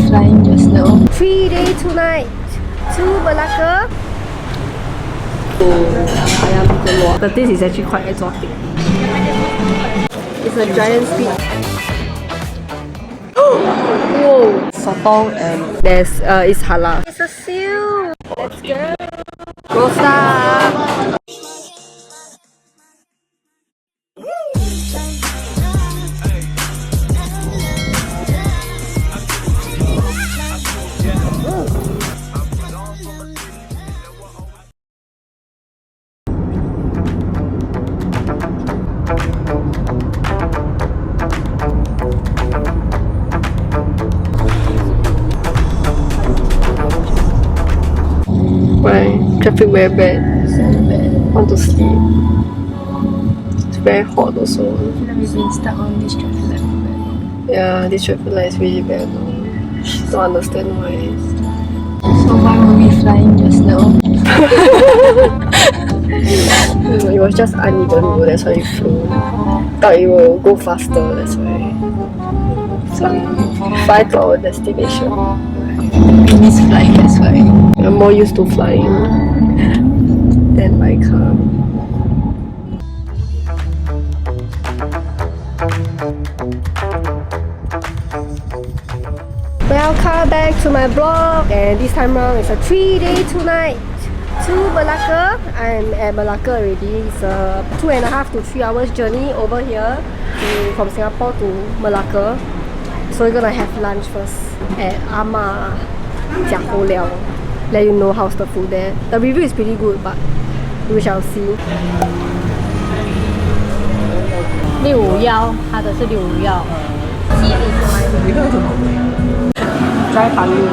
flying just now. 3 days, 2 nights to Malacca. But this is actually quite exotic. It's a giant squid. Whoa! Sotong and there's it's halal. It's a seal. Let's go. Rosta. Right, traffic very bad. Want to sleep. It's very hot also. We've been stuck on this traffic light. Yeah, this traffic light is really bad. Don't understand why. So why were we flying just now? It was just uneven road, that's why it flew. Thought it will go faster, that's why. So fly to our destination. We miss flying, that's why. I'm more used to flying than by car. Welcome back to my vlog, and this time around it's a 3 day, 2 night to Malacca. I'm at Malacca already. It's a 2.5 to 3 hours journey over here from Singapore to Malacca. So we're gonna have lunch first at Ama Jiaho Liao. Let you know how's the food there. The review is pretty good, but we shall see. 651，它的是651。Dry pan mee.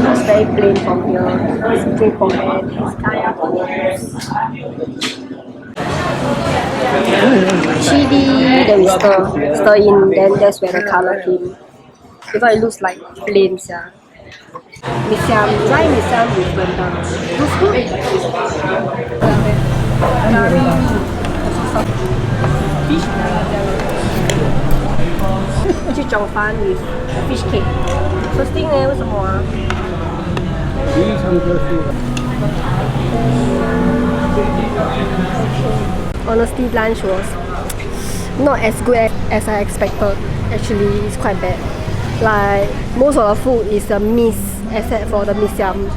It's very plain from here. It's plain from there. Chili, then we stir in, then that's where the color came. Because it looks like plain, yeah. Mee siam, dry mee siam with rendang. Looks good. Curry. Fish. 去蒸饭 with fish cake. First thing 呢？为什么啊？Honestly, lunch was not as good as I expected. Actually, it's quite bad. Like most of the food is a miss, except for the mee siam.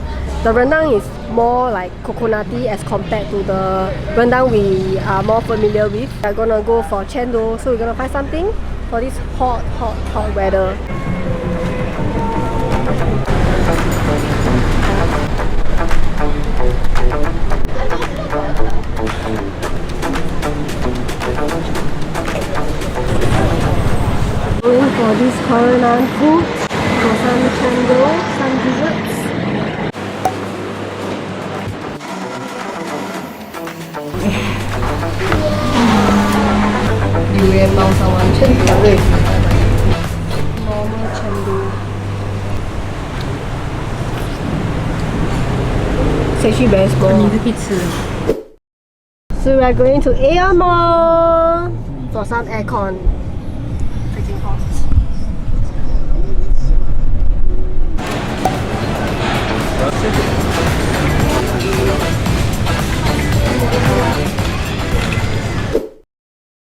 The rendang is more like coconutty as compared to the rendang we are more familiar with. We're gonna go for chendol, so we're gonna find something for this hot weather. Going for this Korean food, for some chendol, some desserts. Durian bangsawan chendol. Normal chendol. It's actually very small. So we are going to AR Mall for some aircon. Freaking hot.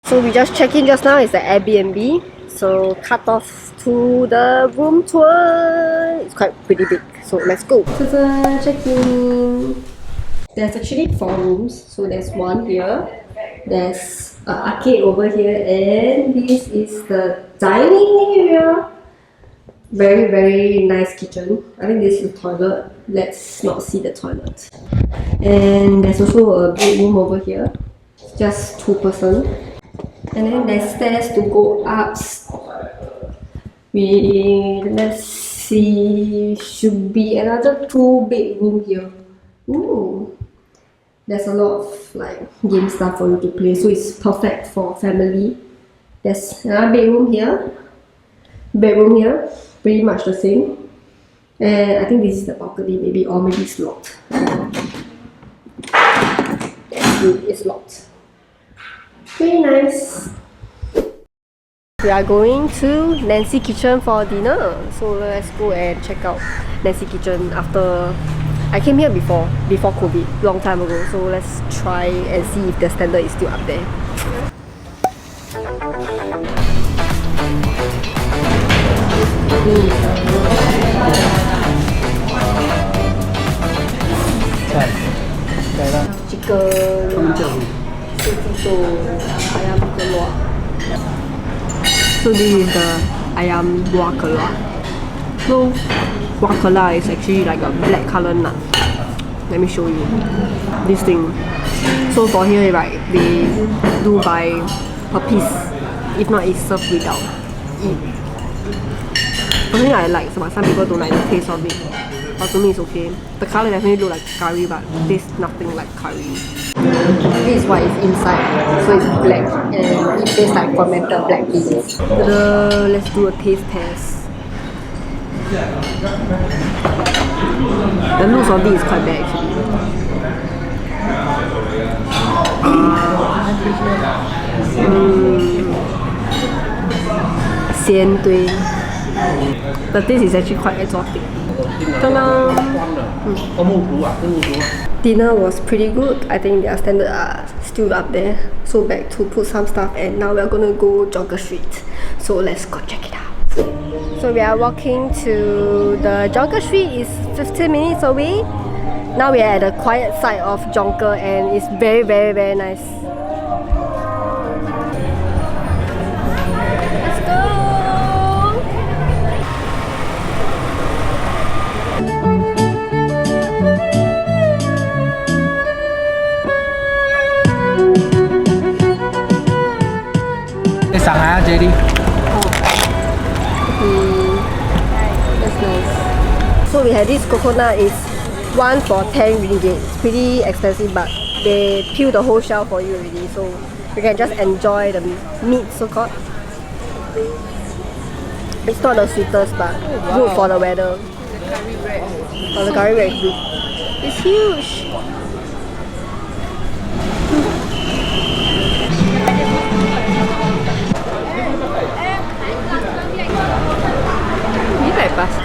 So we just checked in just now. It's the Airbnb. So cut off to the room tour. It's quite pretty big. So let's go. Check in. There's actually 4 rooms. So there's one here. There's an arcade over here, and this is the dining area. Very, very nice kitchen. I think this is the toilet. Let's not see the toilet. And there's also a bedroom over here. Just 2-person. And then there's stairs to go up. Let's see, should be another 2-bedroom here. Ooh, there's a lot of like game stuff for you to play, so it's perfect for family. There's another bedroom here, pretty much the same. And I think this is the balcony, maybe, or maybe it's locked. It's locked. Pretty nice. We are going to Nancy Kitchen for dinner. So let's go and check out Nancy Kitchen after I came here before COVID, long time ago. So let's try and see if the standard is still up there. Chicken, ayam keluak. So this is the ayam buah keluak. So buah keluak is actually like a black color nut. Let me show you this thing. So for here, right, they do buy per piece. If not, it's served without it. Personally, I like, but some people don't like the taste of it. But to me, it's okay. The color definitely look like curry, but tastes nothing like curry. This is what is inside. So it's black and it tastes like fermented black beans. Let's do a taste test. The looks of it is quite bad actually. The taste is actually quite exotic. Dinner was pretty good. I think their standards are still up there. So back to put some stuff, and now we're gonna go Jonker Street. So let's go check it out. So we are walking to the Jonker Street. It's 15 minutes away. Now we are at the quiet side of Jonker, and it's very, very, very nice. Let's go! JD. That's nice. So we had this coconut, is 1 for 10 ringgit. It's pretty expensive, but they peel the whole shell for you already, so you can just enjoy the meat, so called. It's not the sweetest, but good for the weather. The curry bread. Oh, the curry bread is good. It's huge.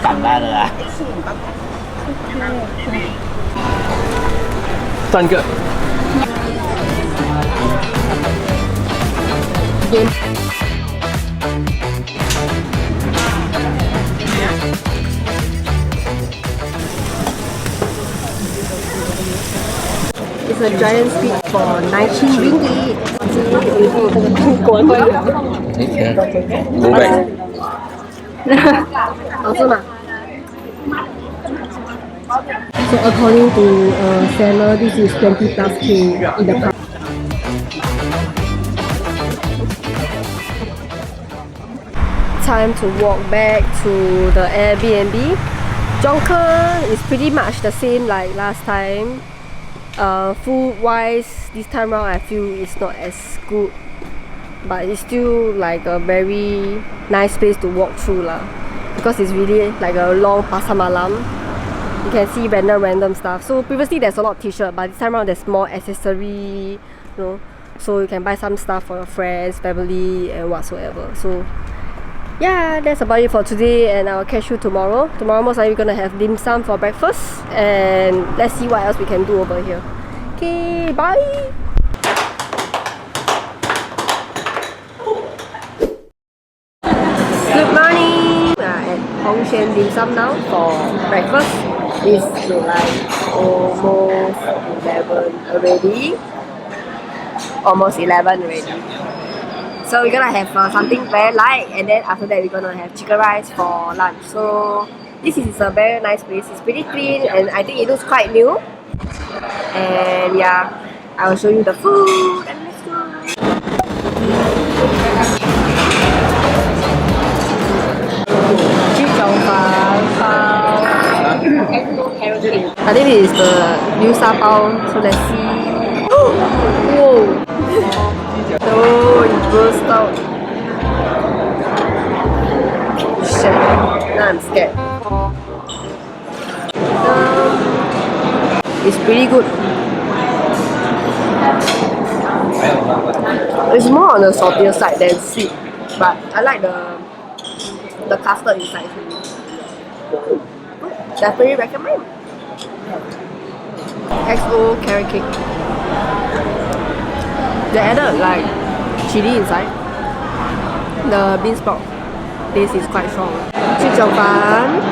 Tặng ra rồi à? Toàn cơ. It's a giant squid for 19 ringgit. Bố bệnh. So according to seller, this is 20 plus K in the price. Time to walk back to the Airbnb. Jonker is pretty much the same like last time. Food wise, this time around I feel it's not as good, but it's still like a very nice place to walk through lah, because it's really like a long pasar malam. You can see random stuff. So previously there's a lot of t-shirt, but this time around there's more accessory, you know, so you can buy some stuff for your friends, family and whatsoever. So yeah, that's about it for today, and I'll catch you tomorrow. Tomorrow most likely we're gonna have dim sum for breakfast, and let's see what else we can do over here. Okay, bye! Good morning! We are at Hong Xuan Dim Sum now for breakfast. It's like almost 11 already. Almost 11 already. So we're gonna have something very light, and then after that we're gonna have chicken rice for lunch. So this is a very nice place. It's pretty clean and I think it looks quite new. And yeah, I will show you the food, and let's go. I think it is the new sa bao, so let's see. Whoa! Oh, it burst out. Shit, now I'm scared. It's pretty good. It's more on the saltier side than sweet, but I like the custard inside. Definitely recommend. XO carrot cake. They added like chili inside. The bean sprout taste is quite strong. Chichapan.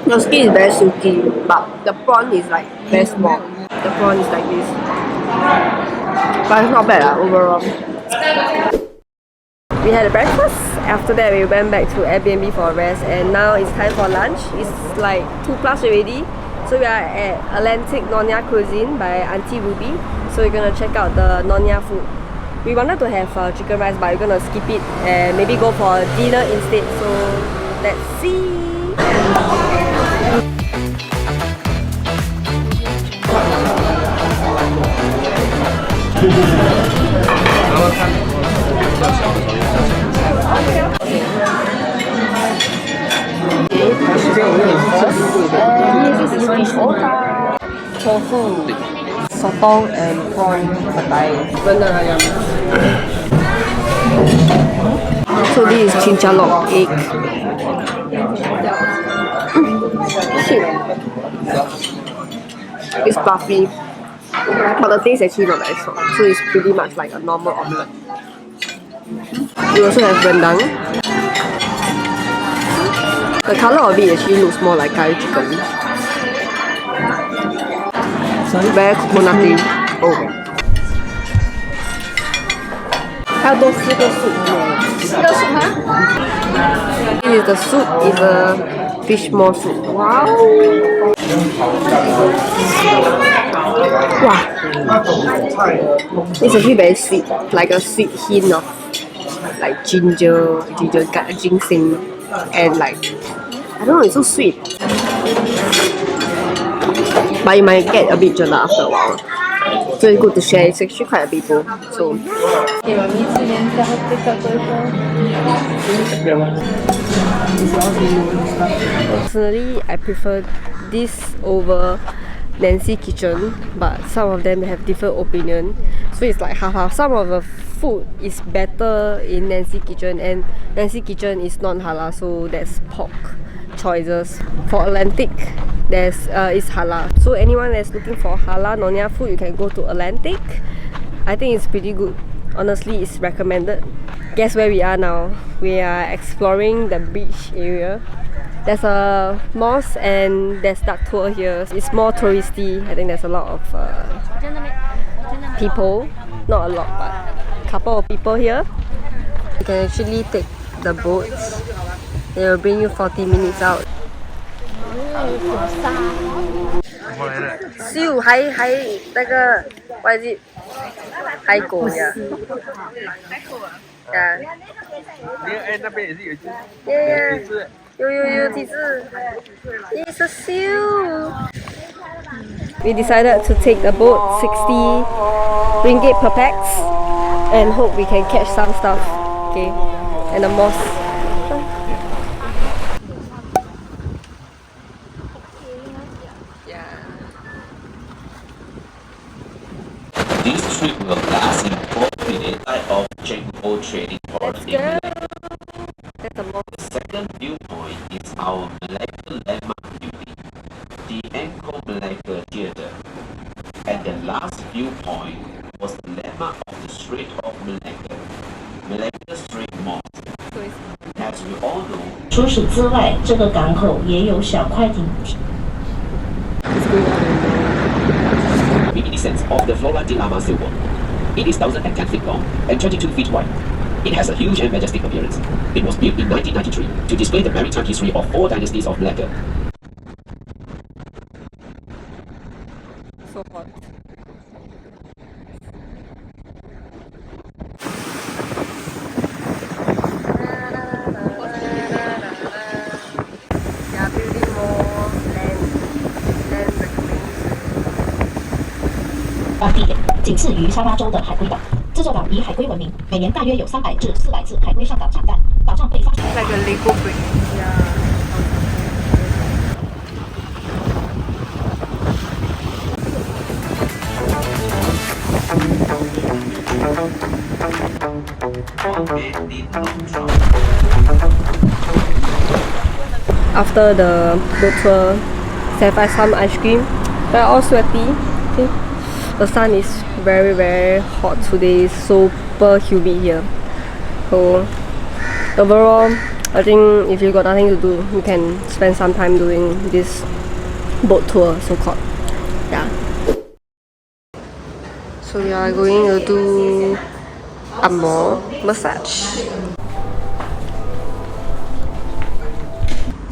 The skin is very silky, but the prawn is like very small. The prawn is like this. But it's not bad overall. We had a breakfast. After that, we went back to Airbnb for a rest, and now it's time for lunch. It's like 2+ already. So we are at Atlantic Nonya Cuisine by Auntie Ruby. So we're gonna check out the Nonya food. We wanted to have chicken rice, but we're gonna skip it and maybe go for dinner instead. So let's see. Tofu, sotong and prawn patai. So this is chinchalok egg. It's fluffy, but the taste is actually not very strong. So it's pretty much like a normal omelette. We also have rendang. The color of it actually looks more like curry chicken. Very coconutty. Oh. 还有多4个 soup. This is the soup. Is a fish maw soup. Wow. Wow. It's actually very sweet, like a sweet hint of like ginger, ginseng, and like I don't know. It's so sweet. But you might get a bit jelak after a while. So it's good to share. It's actually quite a big bowl. So personally, I prefer this over Nancy Kitchen, but some of them have different opinion. So it's like half-half. Some of the food is better in Nancy Kitchen, and Nancy Kitchen is non-halal, so there's pork choices. For Atlantic, there's is halal. So anyone that's looking for halal Nonya food, you can go to Atlantic. I think it's pretty good. Honestly, it's recommended. Guess where we are now? We are exploring the beach area. There's a mosque and there's duck tour here. It's more touristy. I think there's a lot of people. Not a lot, but a couple of people here. You can actually take the boats. They will bring you 40 minutes out. 燒喺那個 what is it 海狗呀 yeah有几只 it's a seal. We decided to take the boat 60 ringgit per pax and hope we can catch some stuff. Okay, and the mosque. This trip will last in 4 minutes of Jonker trading port in Malacca. The second viewpoint is our Malacca landmark building, the Angkor Malacca Theatre. And the last viewpoint was the landmark of the Strait of Malacca, Malacca Strait Mosque. As we all know, 除此之外，这个港口也有小快艇。 reminiscence of the Flora de Lama silver. It is 1,010 feet long and 22 feet wide. It has a huge and majestic appearance. It was built in 1993 to display the maritime history of 4 dynasties of Malacca. So hot. They are building more land reclamation. 地点仅次于沙巴州的海龟岛。这座岛以海龟闻名，每年大约有300至400次海龟上岛产蛋。岛上被发现。Like a Lego brick. Yeah. After the boat tour, have some ice cream. We're all sweaty. Okay. The sun is very hot today. Super humid here. So overall, I think if you got nothing to do, you can spend some time doing this boat tour, so called. Yeah. So we are going to do a more massage.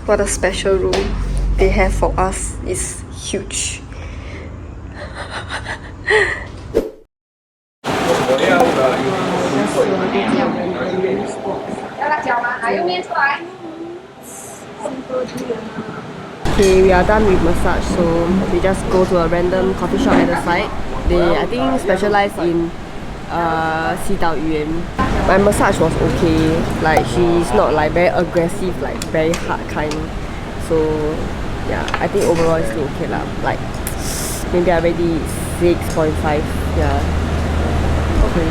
What a special room they have for us. Is huge. Okay, we are done with massage, so we just go to a random coffee shop at the side. They, I think, specialize in 西岛语言. My massage was okay, like she's not like very aggressive, like very hard kind. So yeah, I think overall it's still okay lah. Like maybe already 6.5. Yeah. Okay.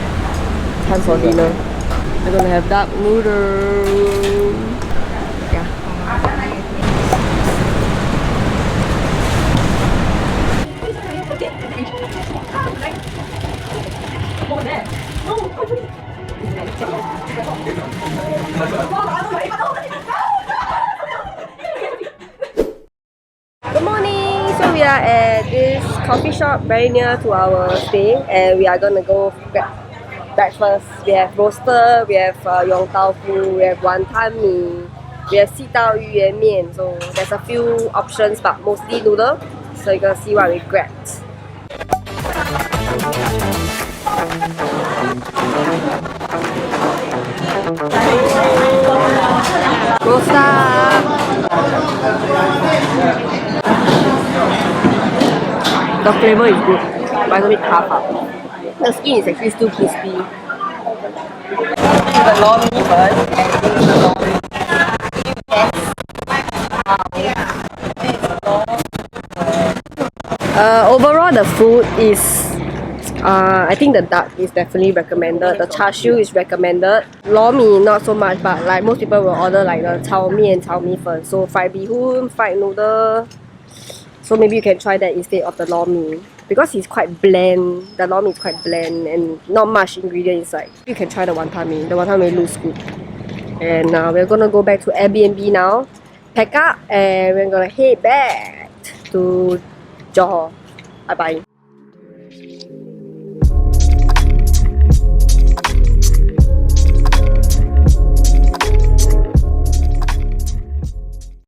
Time for dinner. I'm gonna have duck noodle. Yeah. Good morning! So we are at this coffee shop very near to our stay, and we are gonna go grab breakfast. We have roaster, we have yong tau fu, we have wanton mee, we have 西岛鱼圆面. So there's a few options, but mostly noodle. So you're gonna see what we grabbed. Roaster. The flavor is good, but it's a bit tough. The skin is actually still crispy. The lor mee first. Overall, the food is, I think the duck is definitely recommended. The char siu is recommended. Lor mee not so much, but like most people will order like the chao mee first. So fried bee hoon, fried noodle. So maybe you can try that instead of the lor mee, because it's quite bland. The lor mee is quite bland and not much ingredient inside. You can try the wanton mee. The wanton mee looks good. And we're gonna go back to Airbnb now, pack up, and we're gonna head back to Johor. Bye bye.